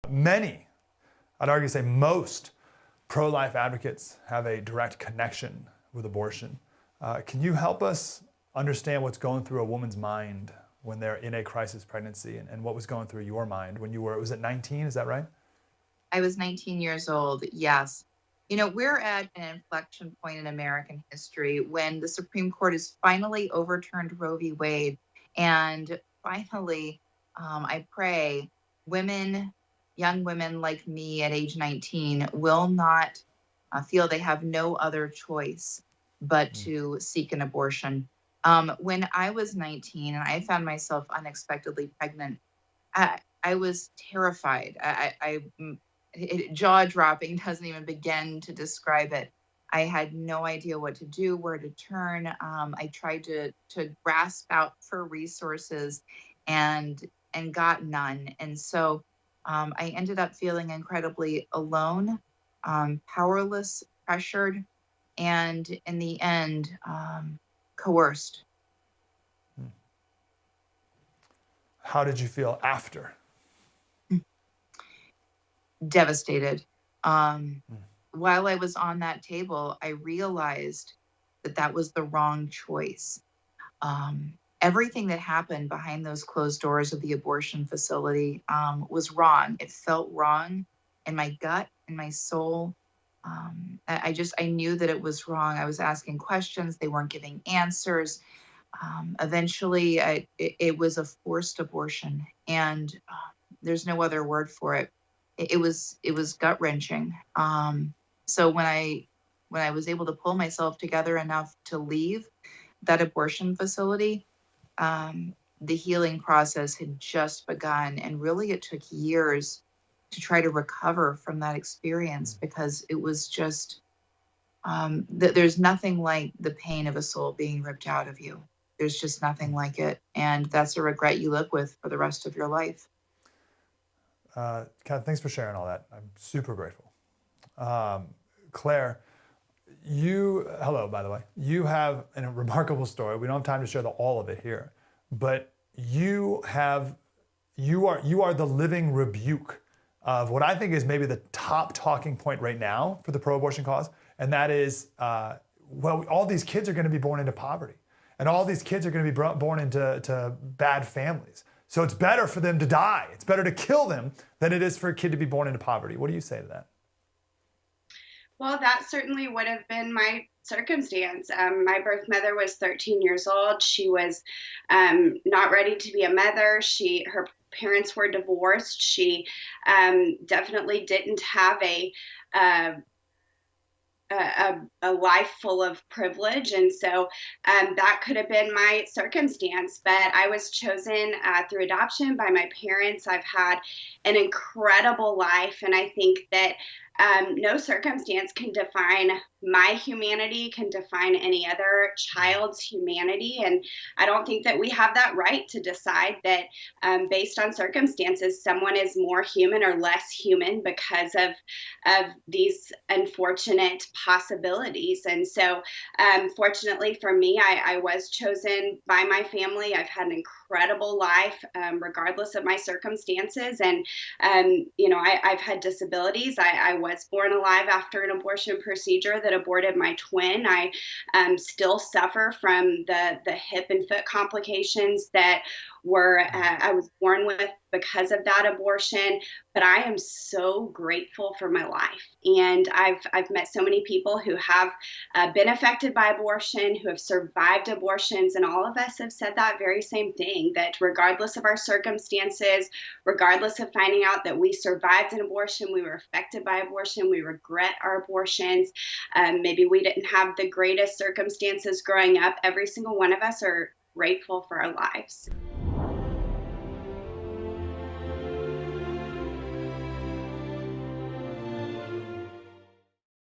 Many, I'd argue say most, pro-life advocates have a direct connection with abortion. Can you help us understand what's going through a woman's mind when they're in a crisis pregnancy, and what was going through your mind when you were, was it 19, is that right? I was 19 years old, yes. You know, we're at an inflection point in American history when the Supreme Court has finally overturned Roe v. Wade. And finally, I pray women, young women like me at age 19, will not feel they have no other choice but to seek an abortion. When I was 19 and I found myself unexpectedly pregnant, I was terrified. Jaw dropping doesn't even begin to describe it. I had no idea what to do, where to turn. I tried to grasp out for resources and got none. And so I ended up feeling incredibly alone, powerless, pressured, and in the end, coerced. How did you feel after? Devastated. While I was on that table, I realized that that was the wrong choice. Everything that happened behind those closed doors of the abortion facility was wrong. It felt wrong in my gut, in my soul. I knew that it was wrong. I was asking questions. They weren't giving answers. Eventually, it was a forced abortion, and there's no other word for it. It was gut wrenching. So when I was able to pull myself together enough to leave that abortion facility, the healing process had just begun, and really it took years to try to recover from that experience, because it was just there's nothing like the pain of a soul being ripped out of you. There's just nothing like it, and that's a regret you live with for the rest of your life. Kat, thanks for sharing all that. I'm super grateful. Claire, hello, by the way. You have a remarkable story. We don't have time to share all of it here, but you are the living rebuke of what I think is maybe the top talking point right now for the pro-abortion cause, and that is, all these kids are going to be born into poverty, and all these kids are going to be born into bad families. So it's better for them to die. It's better to kill them than it is for a kid to be born into poverty. What do you say to that? Well, that certainly would have been my circumstance. My birth mother was 13 years old. She was not ready to be a mother. Her parents were divorced. She definitely didn't have a life full of privilege. And so that could have been my circumstance, but I was chosen through adoption by my parents. I've had an incredible life. And I think that no circumstance can define my humanity, can define any other child's humanity. And I don't think that we have that right to decide that based on circumstances, someone is more human or less human because of these unfortunate possibilities. And so fortunately for me, I was chosen by my family. I've had an incredible life regardless of my circumstances. And, I've had disabilities. I was born alive after an abortion procedure that aborted my twin. I still suffer from the hip and foot complications that I was born with because of that abortion. But I am so grateful for my life. And I've met so many people who have been affected by abortion, who have survived abortions. And all of us have said that very same thing, that regardless of our circumstances, regardless of finding out that we survived an abortion, we were affected by abortion, we regret our abortions. Maybe we didn't have the greatest circumstances growing up. Every single one of us are grateful for our lives.